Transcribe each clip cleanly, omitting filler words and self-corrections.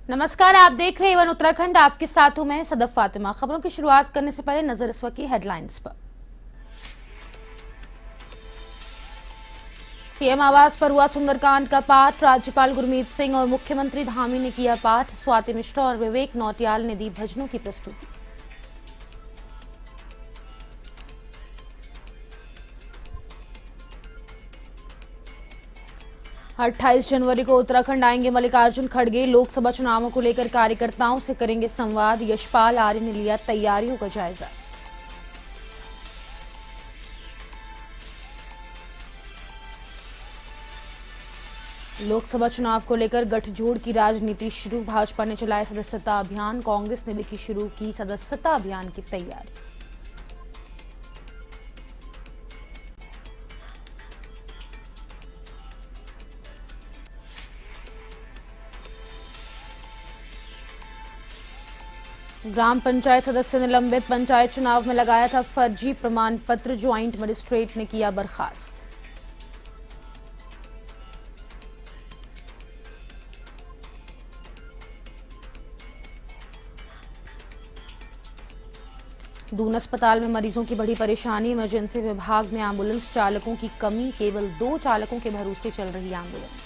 नमस्कार, आप देख रहे हैं वन उत्तराखंड। आपके साथ हूं मैं सदफ फातिमा। खबरों की शुरुआत करने से पहले नजर इस वक्त की हेडलाइंस पर। सीएम आवास पर हुआ सुंदरकांड का पाठ। राज्यपाल गुरमीत सिंह और मुख्यमंत्री धामी ने किया पाठ। स्वाति मिश्रा और विवेक नौटियाल ने दी भजनों की प्रस्तुति। अट्ठाईस जनवरी को उत्तराखंड आएंगे मल्लिकार्जुन खड़गे। लोकसभा चुनावों को लेकर कार्यकर्ताओं से करेंगे संवाद। यशपाल आर्य ने लिया तैयारियों का जायजा। लोकसभा चुनाव को लेकर गठजोड़ की राजनीति शुरू। भाजपा ने चलाया सदस्यता अभियान। कांग्रेस ने भी की शुरू की सदस्यता अभियान की तैयारी। ग्राम पंचायत सदस्य निलंबित। पंचायत चुनाव में लगाया था फर्जी प्रमाण पत्र। ज्वाइंट मजिस्ट्रेट ने किया बर्खास्त। दून अस्पताल में मरीजों की बड़ी परेशानी। इमरजेंसी विभाग में एम्बुलेंस चालकों की कमी। केवल 2 चालकों के भरोसे चल रही एम्बुलेंस।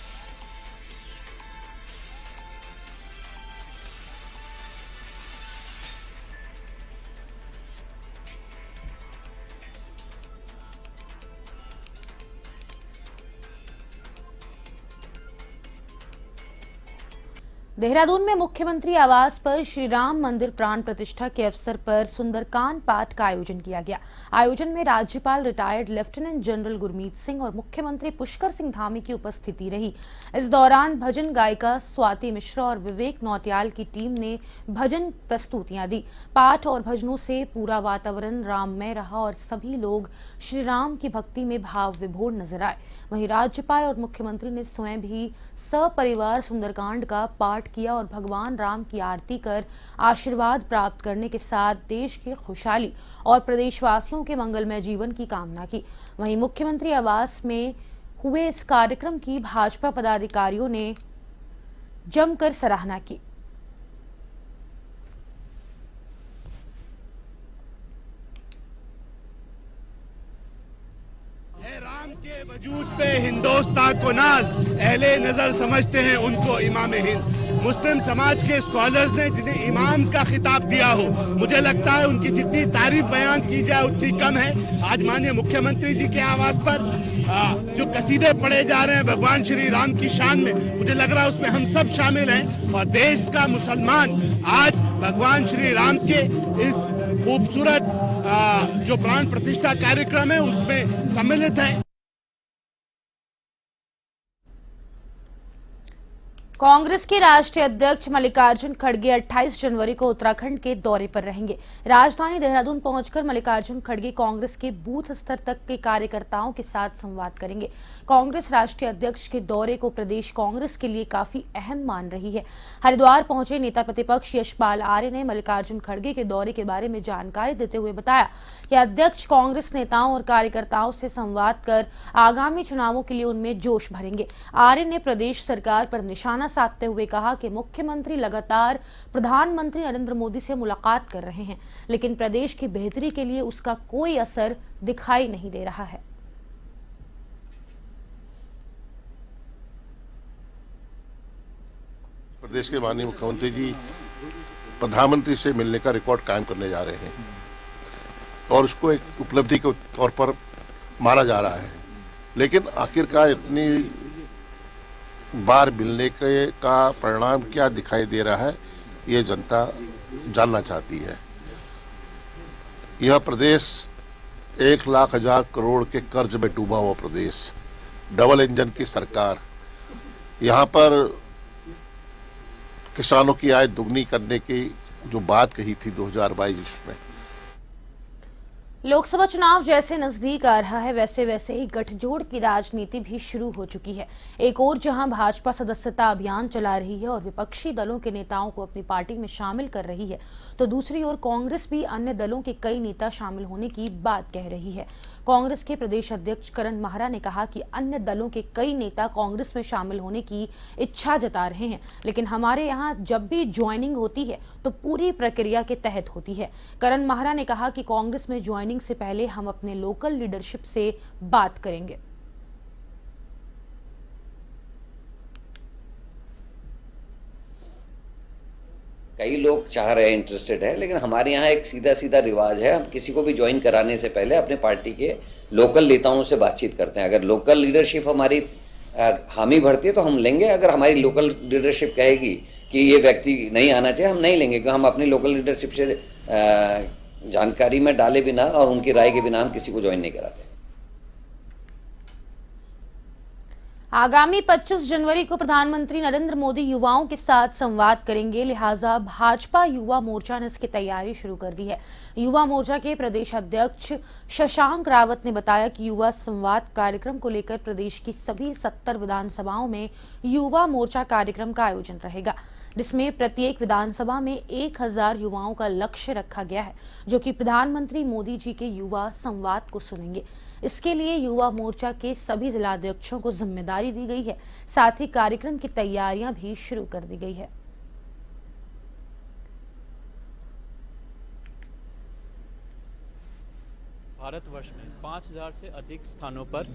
देहरादून में मुख्यमंत्री आवास पर श्री राम मंदिर प्राण प्रतिष्ठा के अवसर पर सुंदरकांड पाठ का आयोजन किया गया। आयोजन में राज्यपाल retired lieutenant general Gurmeet Singh और मुख्यमंत्री पुष्कर सिंह धामी की उपस्थिति रही। इस दौरान भजन गायिका स्वाति मिश्रा और विवेक नौटियाल की टीम ने भजन प्रस्तुतियां दी। पाठ और भजनों से पूरा वातावरण राममय रहा और सभी लोग श्री राम की भक्ति में भाव विभोर नजर आए। वहीं राज्यपाल और मुख्यमंत्री ने स्वयं भी सपरिवार सुंदरकांड का पाठ किया और भगवान राम की आरती कर आशीर्वाद प्राप्त करने के साथ देश की खुशहाली और प्रदेशवासियों के मंगलमय जीवन की कामना की। वहीं मुख्यमंत्री आवास में हुए इस कार्यक्रम की भाजपा पदाधिकारियों ने जमकर सराहना की। राम के वजूद पे हिंदुस्तान को नाज, अहले नजर समझते हैं उनको इमाम हिंद। मुस्लिम समाज के स्कॉलर्स ने जिन्हें इमाम का खिताब दिया हो, मुझे लगता है उनकी जितनी तारीफ बयान की जाए उतनी कम है। आज माननीय मुख्यमंत्री जी के आवास पर जो कसीदे पढ़े जा रहे हैं भगवान श्री राम की शान में, मुझे लग रहा है उसमें हम सब शामिल हैं और देश का मुसलमान आज भगवान श्री राम के इस खूबसूरत जो प्राण प्रतिष्ठा कार्यक्रम है उसमें सम्मिलित है। कांग्रेस के राष्ट्रीय अध्यक्ष मल्लिकार्जुन खड़गे 28 जनवरी को उत्तराखंड के दौरे पर रहेंगे। राजधानी देहरादून पहुंचकर मल्लिकार्जुन खड़गे कांग्रेस के बूथ स्तर तक के कार्यकर्ताओं के साथ संवाद करेंगे। कांग्रेस राष्ट्रीय अध्यक्ष के दौरे को प्रदेश कांग्रेस के लिए काफी अहम मान रही है। हरिद्वार पहुंचे नेता प्रतिपक्ष यशपाल आर्य ने मल्लिकार्जुन खड़गे के दौरे के बारे में जानकारी देते हुए बताया कि अध्यक्ष कांग्रेस नेताओं और कार्यकर्ताओं से संवाद कर आगामी चुनावों के लिए उनमें जोश भरेंगे। आर्य ने प्रदेश सरकार पर निशाना साधते हुए कहा कि मुख्यमंत्री लगातार प्रधानमंत्री नरेंद्र मोदी से मुलाकात कर रहे हैं, लेकिन प्रदेश की बेहतरी के लिए उसका कोई असर दिखाई नहीं दे रहा है। प्रदेश के माननीय मुख्यमंत्री जी प्रधानमंत्री से मिलने का रिकॉर्ड कायम करने जा रहे हैं और उसको एक उपलब्धि के तौर पर माना जा रहा है, लेकिन आखिरकार इतनी बार मिलने के का परिणाम क्या दिखाई दे रहा है ये जनता जानना चाहती है। यह प्रदेश 1,00,000 करोड़ के कर्ज में डूबा हुआ प्रदेश, डबल इंजन की सरकार, यहाँ पर किसानों की आय दुगनी करने की जो बात कही थी 2022 में। लोकसभा चुनाव जैसे नजदीक आ रहा है वैसे वैसे ही गठजोड़ की राजनीति भी शुरू हो चुकी है। एक ओर जहां भाजपा सदस्यता अभियान चला रही है और विपक्षी दलों के नेताओं को अपनी पार्टी में शामिल कर रही है, तो दूसरी ओर कांग्रेस भी अन्य दलों के कई नेता शामिल होने की बात कह रही है। कांग्रेस के प्रदेश अध्यक्ष करण माहरा ने कहा कि अन्य दलों के कई नेता कांग्रेस में शामिल होने की इच्छा जता रहे हैं, लेकिन हमारे यहाँ जब भी ज्वाइनिंग होती है तो पूरी प्रक्रिया के तहत होती है। करण माहरा ने कहा कि कांग्रेस में ज्वाइनिंग से पहले हम अपने लोकल लीडरशिप से बात करेंगे। कई लोग चाह रहे हैं, इंटरेस्टेड है, लेकिन हमारे यहाँ एक सीधा सीधा रिवाज है, हम किसी को भी ज्वाइन कराने से पहले अपने पार्टी के लोकल नेताओं से बातचीत करते हैं। अगर लोकल लीडरशिप हमारी हामी भरती है तो हम लेंगे, अगर हमारी लोकल लीडरशिप कहेगी कि ये व्यक्ति नहीं आना चाहिए, हम नहीं लेंगे, क्योंकि हम अपनी लोकल लीडरशिप से जानकारी में डाले बिना और उनकी राय के बिना हम किसी को ज्वाइन नहीं कराते। आगामी 25 जनवरी को प्रधानमंत्री नरेंद्र मोदी युवाओं के साथ संवाद करेंगे, लिहाजा भाजपा युवा मोर्चा ने इसकी तैयारी शुरू कर दी है। युवा मोर्चा के प्रदेश अध्यक्ष शशांक रावत ने बताया कि युवा संवाद कार्यक्रम को लेकर प्रदेश की सभी 70 विधानसभाओं में युवा मोर्चा कार्यक्रम का आयोजन रहेगा, जिसमें प्रत्येक विधानसभा में 1000 युवाओं का लक्ष्य रखा गया है, जो कि प्रधानमंत्री मोदी जी के युवा संवाद को सुनेंगे। इसके लिए युवा मोर्चा के सभी जिलाध्यक्षों को जिम्मेदारी दी गई है, साथ ही कार्यक्रम की तैयारियां भी शुरू कर दी गई है। भारतवर्ष में 5000 से अधिक स्थानों पर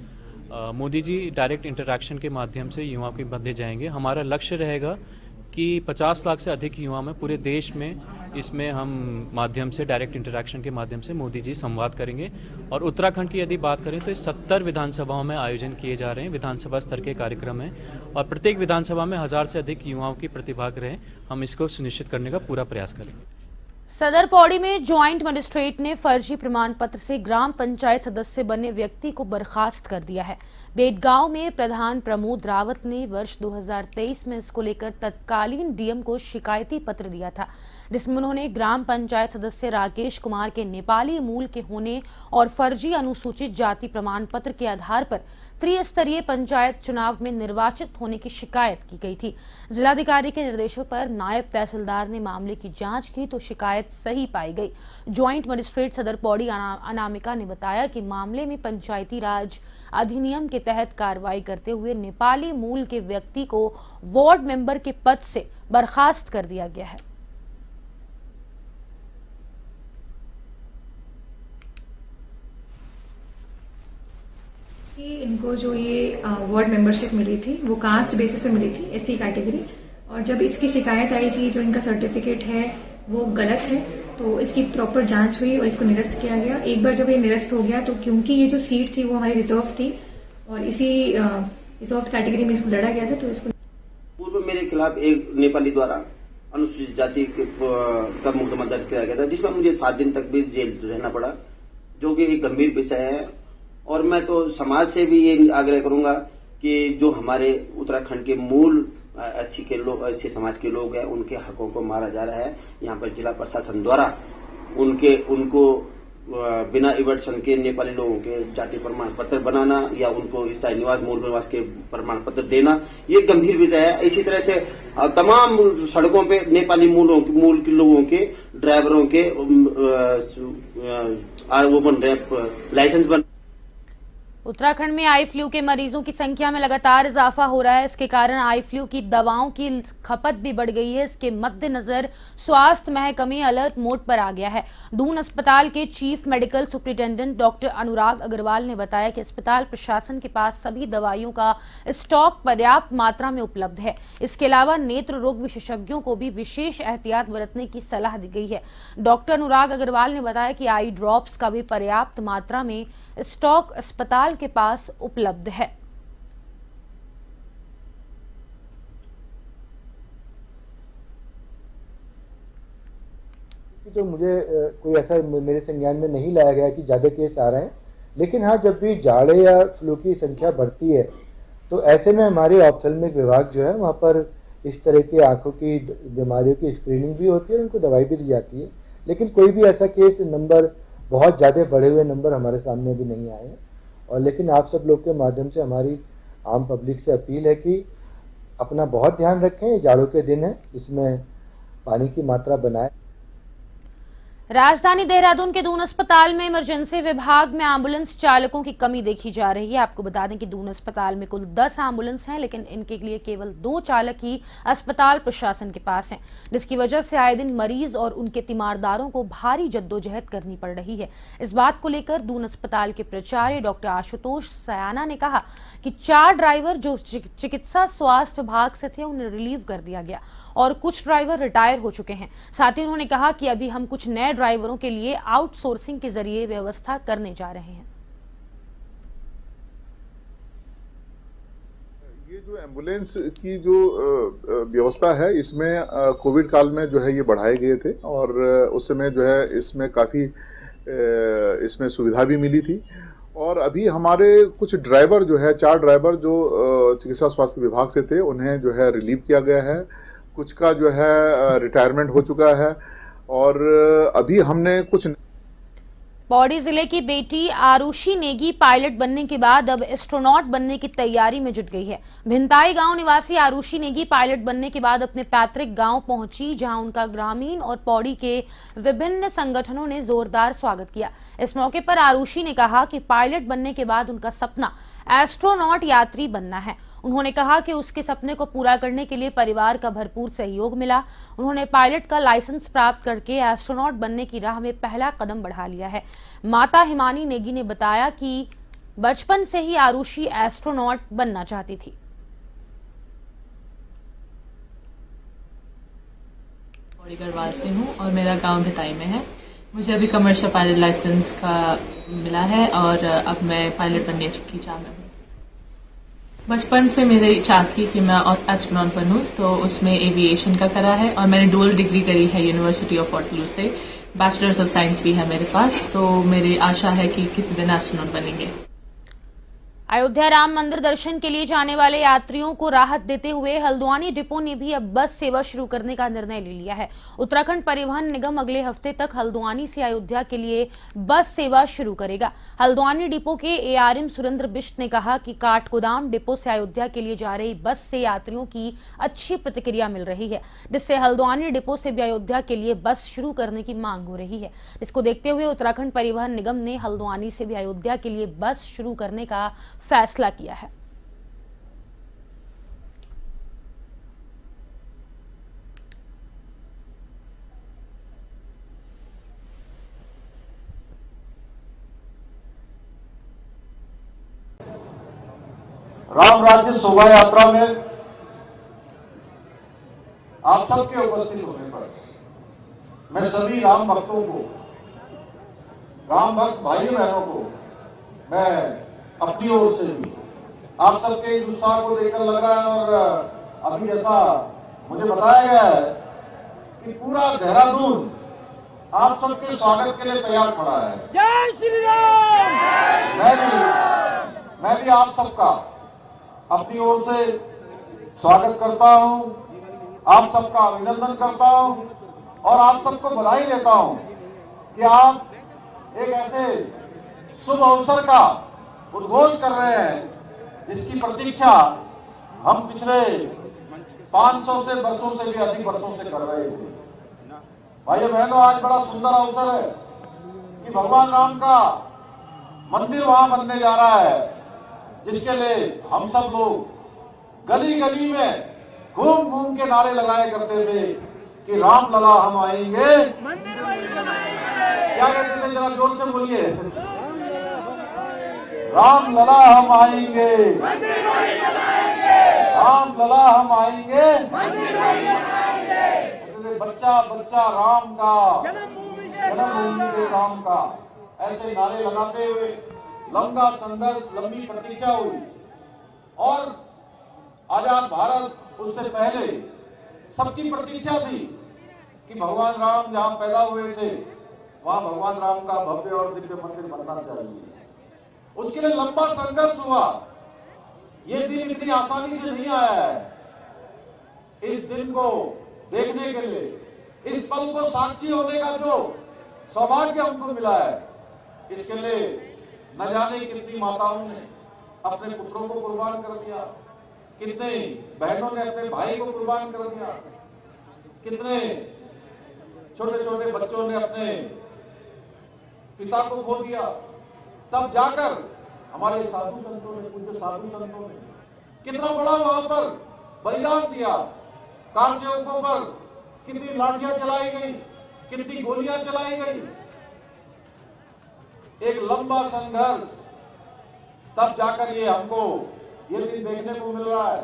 मोदी जी डायरेक्ट इंटरैक्शन के माध्यम से युवाओं के मध्य जाएंगे। हमारा लक्ष्य रहेगा कि 50 लाख से अधिक युवा में पूरे देश में इसमें हम माध्यम से डायरेक्ट इंटरैक्शन के माध्यम से मोदी जी संवाद करेंगे। और उत्तराखंड की यदि बात करें तो 70 विधानसभाओं में आयोजन किए जा रहे हैं, विधानसभा स्तर के कार्यक्रम हैं और प्रत्येक विधानसभा में 1000 से अधिक युवाओं की प्रतिभाग रहे। हम इसको सुनिश्चित करने का पूरा प्रयास करेंगे। सदर पौड़ी में ज्वाइंट मजिस्ट्रेट ने फर्जी प्रमाण पत्र से ग्राम पंचायत सदस्य बने व्यक्ति को बर्खास्त कर दिया है। बेटगांव में प्रधान प्रमोद रावत ने वर्ष 2023 में इसको लेकर तत्कालीन डीएम को शिकायती पत्र दिया था, जिसमें उन्होंने ग्राम पंचायत सदस्य राकेश कुमार के नेपाली मूल के होने और फर्जी अनुसूचित जाति प्रमाण पत्र के आधार पर त्रिस्तरीय पंचायत चुनाव में निर्वाचित होने की शिकायत की गई थी। जिलाधिकारी के निर्देशों पर नायब तहसीलदार ने मामले की जांच की तो शिकायत सही पाई गई। ज्वाइंट मजिस्ट्रेट सदर पौड़ी अनामिका ने बताया कि मामले में पंचायती राज अधिनियम के तहत कार्रवाई करते हुए नेपाली मूल के व्यक्ति को वार्ड मेंबर के पद से बर्खास्त कर दिया गया है। इनको जो ये वार्ड मेंबरशिप मिली थी वो कास्ट बेसिस पे मिली थी, एससी कैटेगरी, और जब इसकी शिकायत आई कि जो इनका सर्टिफिकेट है वो गलत है तो इसकी प्रॉपर जांच हुई और इसको निरस्त किया गया। एक बार जब ये निरस्त हो गया तो क्योंकि ये जो सीट थी वो हमारी रिजर्व थी और इसी रिजर्व कैटेगरी में इसको लड़ा गया था, तो इसको पूर्व मेरे खिलाफ एक नेपाली द्वारा अनुसूचित जाति का मुकदमा दर्ज किया गया था, जिसमें मुझे 7 दिन तक भी जेल रहना पड़ा, जो कि एक गंभीर विषय है। और मैं तो समाज से भी ये आग्रह करूंगा कि जो हमारे उत्तराखंड के मूल एससी के लोग, एससी समाज के लोग हैं, उनके हकों को मारा जा रहा है। यहाँ पर जिला प्रशासन द्वारा उनको बिना इवर्सन के नेपाली लोगों के जाति प्रमाण पत्र बनाना या उनको स्थायी निवास, मूल निवास के प्रमाण पत्र देना, ये गंभीर विषय है। इसी तरह से तमाम सड़कों पे नेपाली मूल के लोगों के ड्राइवरों के वो बन रहे लाइसेंस बन। उत्तराखंड में आई फ्लू के मरीजों की संख्या में लगातार इजाफा हो रहा है। इसके कारण आई फ्लू की दवाओं की खपत भी बढ़ गई है। इसके मद्देनजर स्वास्थ्य महकमे अलर्ट मोड पर आ गया है। दून अस्पताल के चीफ मेडिकल सुपरिटेंडेंट डॉक्टर अनुराग अग्रवाल ने बताया कि अस्पताल प्रशासन के पास सभी दवाइयों का स्टॉक पर्याप्त मात्रा में उपलब्ध है। इसके अलावा नेत्र रोग विशेषज्ञों को भी विशेष एहतियात बरतने की सलाह दी गई है। डॉक्टर अनुराग अग्रवाल ने बताया कि आई ड्रॉप्स का भी पर्याप्त मात्रा में स्टॉक अस्पताल के पास उपलब्ध है। तो मुझे कोई ऐसा मेरे संज्ञान में नहीं लाया गया कि ज़्यादा केस आ रहे हैं, लेकिन हाँ, जब भी जाड़े या फ्लू की संख्या बढ़ती है तो ऐसे में हमारे ऑप्थेल्मिक विभाग जो है वहाँ पर इस तरह की आंखों की बीमारियों की स्क्रीनिंग भी होती है और उनको दवाई भी दी जाती है। लेकिन कोई भी ऐसा केस नंबर बहुत ज़्यादा बढ़े हुए नंबर हमारे सामने भी नहीं आए हैं। और लेकिन आप सब लोग के माध्यम से हमारी आम पब्लिक से अपील है कि अपना बहुत ध्यान रखें। जाड़ों के दिन है, इसमें पानी की मात्रा बनाए। राजधानी देहरादून के दून अस्पताल में इमरजेंसी विभाग में एम्बुलेंस चालकों की कमी देखी जा रही है। आपको बता दें कि दून अस्पताल में कुल 10 एम्बुलेंस हैं, लेकिन इनके लिए केवल 2 चालक ही अस्पताल प्रशासन के पास हैं, जिसकी वजह से आए दिन मरीज और उनके तीमारदारों को भारी जद्दोजहद करनी पड़ रही है। इस बात को लेकर दून अस्पताल के प्राचार्य डॉक्टर आशुतोष सयाना ने कहा कि 4 ड्राइवर जो चिकित्सा स्वास्थ्य विभाग से थे उन्हें रिलीव कर दिया गया और कुछ ड्राइवर रिटायर हो चुके हैं। साथ ही उन्होंने कहा कि अभी हम कुछ नए ड्राइवरों के लिए आउटसोर्सिंग के जरिए व्यवस्था करने जा रहे हैं। ये जो एम्बुलेंस की जो व्यवस्था है, इसमें कोविड काल में जो है ये बढ़ाए गए थे और उस समय जो है इसमें काफ़ी इसमें सुविधा भी मिली थी। और अभी हमारे कुछ ड्राइवर जो है 4 ड्राइवर जो चिकित्सा स्वास्थ्य विभाग से थे उन्हें जो है रिलीव किया गया है, कुछ का जो है रिटायरमेंट हो चुका है और अभी हमने कुछ। पौड़ी जिले की बेटी आरुषि नेगी पायलट बनने के बाद अब एस्ट्रोनॉट बनने की तैयारी में जुट गई है। भिंताई गांव निवासी आरुषि नेगी पायलट बनने के बाद अपने पैतृक गांव पहुंची, जहां उनका ग्रामीण और पौड़ी के विभिन्न संगठनों ने जोरदार स्वागत किया। इस मौके पर आरुषि ने कहा कि पायलट बनने के बाद उनका सपना एस्ट्रोनॉट यात्री बनना है। उन्होंने कहा कि उसके सपने को पूरा करने के लिए परिवार का भरपूर सहयोग मिला। उन्होंने पायलट का लाइसेंस प्राप्त करके एस्ट्रोनॉट बनने की राह में पहला कदम बढ़ा लिया है। माता हिमानी नेगी ने बताया कि बचपन से ही आरुषि एस्ट्रोनॉट बनना चाहती थी। पौड़ी गढ़वाल से हूँ और मेरा गांव भिताई में है। मुझे अभी कमर्शियल पायलट लाइसेंस का मिला है और अब मैं पायलट बनने की चाह में हूँ। बचपन से मेरी इच्छा थी कि मैं एस्ट्रोनॉट बनूं, तो उसमें एविएशन का करा है और मैंने डुअल डिग्री करी है यूनिवर्सिटी ऑफ वाटरलू से। बैचलर्स ऑफ साइंस भी है मेरे पास, तो मेरी आशा है कि किसी दिन एस्ट्रोनॉट बनेंगे। अयोध्या राम मंदिर दर्शन के लिए जाने वाले यात्रियों को राहत देते हुए हल्द्वानी डिपो ने भी अब बस सेवा शुरू करने का निर्णय ले लिया है। उत्तराखंड परिवहन निगम अगले हफ्ते तक हल्द्वानी से अयोध्या के लिए बस सेवा शुरू करेगा। हल्द्वानी डिपो के एआरएम सुरेंद्र बिष्ट ने कहा कि काठगोदाम डिपो से अयोध्या के लिए जा रही बस से यात्रियों की अच्छी प्रतिक्रिया मिल रही है, जिससे हल्द्वानी डिपो से भी अयोध्या के लिए बस शुरू करने की मांग हो रही है। इसको देखते हुए उत्तराखंड परिवहन निगम ने हल्द्वानी से भी अयोध्या के लिए बस शुरू करने का फैसला किया है। राम राज्य शोभा यात्रा में आप सबके उपस्थित होने पर मैं सभी राम भक्तों को, राम भक्त भाई बहनों को मैं अपनी ओर से भी आप सबके इस उत्साह को देखकर लग रहा है और अभी जैसा मुझे बताया गया है कि पूरा देहरादून आप सबके स्वागत के लिए तैयार खड़ा है। जय श्री राम। मैं भी आप सबका अपनी ओर से स्वागत करता हूं, आप सबका अभिनंदन करता हूं और आप सबको बधाई देता हूं कि आप एक ऐसे शुभ अवसर का उद्घोष कर रहे हैं जिसकी प्रतीक्षा हम पिछले 500 से वर्षों से भी अधिक वर्षों से कर रहे थे। भाइयों बहनों, आज बड़ा सुंदर अवसर है कि भगवान राम का मंदिर वहां बनने जा रहा है, जिसके लिए हम सब लोग गली गली में घूम घूम के नारे लगाया करते थे कि राम लला हम आएंगे। क्या कहते थे, जरा जोर से बोलिए। राम लला हम आएंगे, राम लला हम आएंगे, बच्चा बच्चा राम का, जन्मभूमि के राम का, ऐसे नारे लगाते हुए लंबा संघर्ष, लंबी प्रतीक्षा हुई और आजाद भारत उससे पहले सबकी प्रतीक्षा थी कि भगवान राम जहां पैदा हुए थे वहां भगवान राम का भव्य और दिव्य मंदिर बनना चाहिए। उसके लिए लंबा संघर्ष हुआ। ये दिन इतनी आसानी से नहीं आया है। इस दिन को देखने के लिए, इस पल को साक्षी होने का जो सौभाग्य हमको मिला है, इसके लिए न जाने कितनी माताओं ने अपने पुत्रों को कुर्बान कर दिया, कितने बहनों ने अपने भाई को कुर्बान कर दिया, कितने छोटे छोटे बच्चों ने अपने पिता को खो दिया, तब जाकर हमारे साधु संतों ने, पूज्य साधु संतों ने कितना बड़ा वहां पर बलिदान दिया। कार सेवकों पर कितनी लाठियां चलाई गई, कितनी गोलियां चलाई गई, एक लंबा संघर्ष, तब जाकर ये हमको ये दिन देखने को मिल रहा है।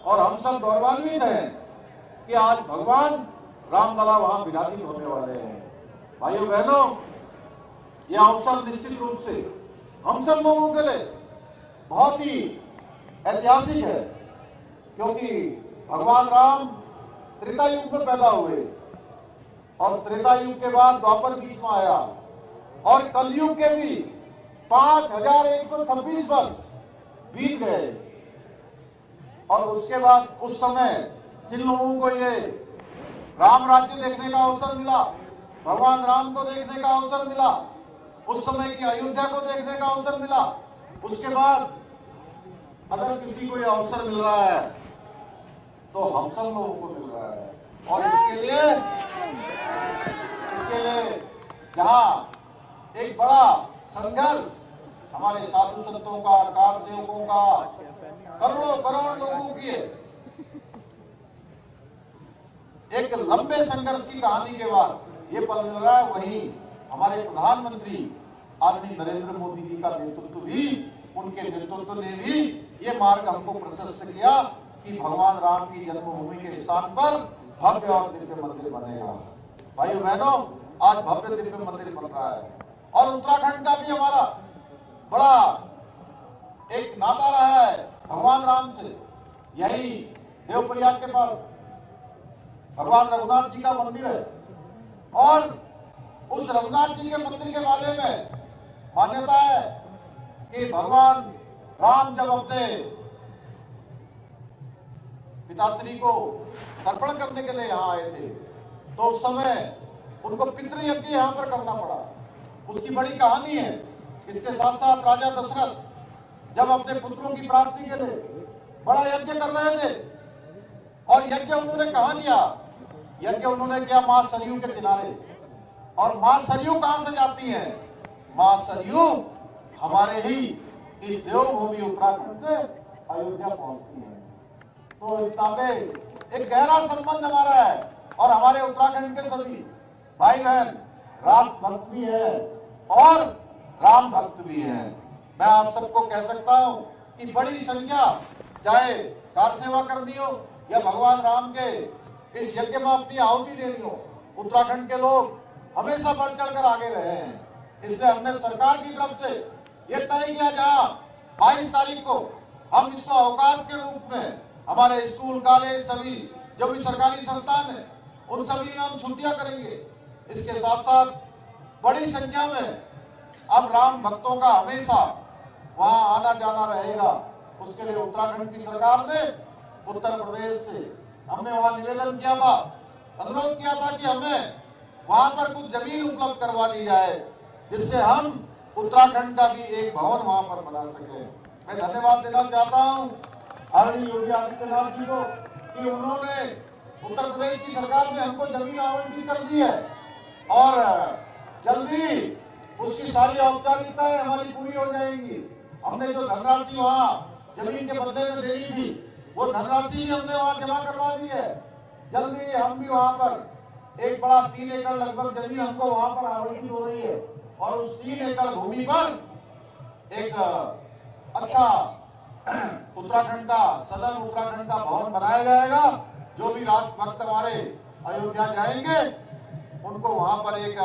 और हम सब गौरवान्वित हैं कि आज भगवान रामलला वहां विराजित होने वाले हैं। भाइयों बहनों, यह अवसर निश्चित रूप से हम सब लोगों के लिए बहुत ही ऐतिहासिक है, क्योंकि भगवान राम त्रेता युग में पैदा हुए और त्रेता युग के बाद द्वापर बीच में आया और कलयुग के भी 5126 वर्ष बीत गए। और उसके बाद उस समय जिन लोगों को ये राम राज्य देखने का अवसर मिला, भगवान राम को देखने का अवसर मिला, उस समय की अयोध्या को देखने का अवसर मिला, उसके बाद अगर किसी को ये अवसर मिल रहा है तो हम सब लोगों को मिल रहा है। और इसके लिए जहां एक बड़ा संघर्ष हमारे साधु संतों का, कार सेवकों का, करोड़ों करोड़ लोगों की एक लंबे संघर्ष की कहानी के बाद ये पल मिल रहा है, वहीं हमारे प्रधानमंत्री आदरणीय नरेंद्र मोदी जी का नेतृत्व भी, उनके नेतृत्व ने भी ये मार्ग हमको प्रशस्त किया कि भगवान राम की जन्मभूमि के स्थान पर भव्य और दिव्य मंदिर बनेगा। भाइयों बहनों, आज भव्य दिव्य मंदिर बन रहा है। और उत्तराखंड का भी हमारा बड़ा एक नाता रहा है भगवान राम से। यही देवप्रयाग के पास भगवान रघुनाथ जी का मंदिर है और उस रघुनाथ जी के मंदिर के बारे में मान्यता है कि भगवान राम जब अपने पिताश्री को तर्पण करने के लिए यहाँ आए थे तो उस समय उनको पितृयज्ञ यहाँ पर करना पड़ा। उसकी बड़ी कहानी है। इसके साथ साथ राजा दशरथ जब अपने पुत्रों की प्राप्ति के लिए बड़ा यज्ञ कर रहे थे और यज्ञ उन्होंने कहा किया, यज्ञ उन्होंने किया मां सरयू के किनारे। और मां सरयू कहां से जाती है? मां सरयू हमारे ही इस देवभूमि उत्तराखंड से अयोध्या पहुंचती है। तो इस नाते एक गहरा संबंध हमारा है और हमारे उत्तराखंड के सभी भाई बहन राष्ट्र भक्त भी है और राम भक्त भी है। मैं आप सबको कह सकता हूं कि बड़ी संख्या, चाहे कार सेवा करनी हो या भगवान राम के इस यज्ञ में अपनी आहुति देनी हो, उत्तराखंड के लोग हमेशा बढ़ चढ़कर आगे रहे हैं। इसलिए हमने सरकार की तरफ से यह तय किया, जहां 22 तारीख को हम इसको अवकाश के रूप में हमारे स्कूल, कॉलेज, सभी जो भी सरकारी संस्थान है उन सभी में हम छुट्टियां करेंगे। इसके साथ साथ बड़ी संख्या में अब राम भक्तों का हमेशा वहां आना जाना रहेगा। उसके लिए उत्तराखंड की सरकार ने उत्तर प्रदेश से हमने वहां निवेदन किया था, अनुरोध किया था कि हमें वहां पर कुछ जमीन उपलब्ध करवा दी जाए जिससे हम उत्तराखंड का भी एक भवन वहां पर बना सके। मैं धन्यवाद देना चाहता हूं आदरणीय योगी आदित्यनाथ जी को कि उन्होंने उत्तर प्रदेश की सरकार ने हमको जमीन आवंटित कर दी है और जल्दी उसकी सारी औपचारिकताएं हमारी पूरी हो जाएंगी। हमने जो धनराशि वहाँ जमीन के बदले में देनी थी वो धनराशि भी हमने वहाँ जमा करवा दी है। जल्दी हम भी वहाँ पर एक बड़ा 3 एकड़ लगभग जमीन हमको वहाँ पर आवंटित हो रही है और उस 3 एकड़ भूमि पर एक अच्छा उत्तराखंड का सदन, उत्तराखंड का भवन बनाया जाएगा। जो भी राष्ट्र भक्त हमारे अयोध्या जाएंगे उनको वहां पर एक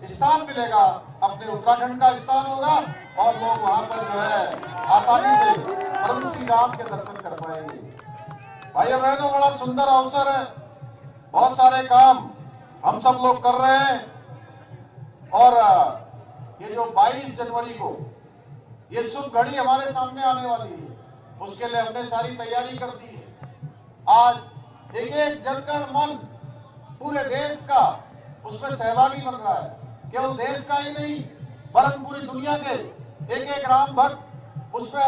स्थान मिलेगा, अपने उत्तराखंड का स्थान होगा और लोग वहां पर जो है आसानी से प्रभु श्री राम के दर्शन कर पाएंगे। भाइयों बहनों, बड़ा सुंदर अवसर है, बहुत सारे काम हम सब लोग कर रहे हैं और ये जो 22 जनवरी को ये शुभ घड़ी हमारे सामने आने वाली है, उसके लिए हमने सारी तैयारी कर दी है। आज एक एक जनगण मन पूरे देश का उसमें सहभागी बन रहा है। केवल देश का ही नहीं वरन पूरी दुनिया के एक एक राम भक्त उसमें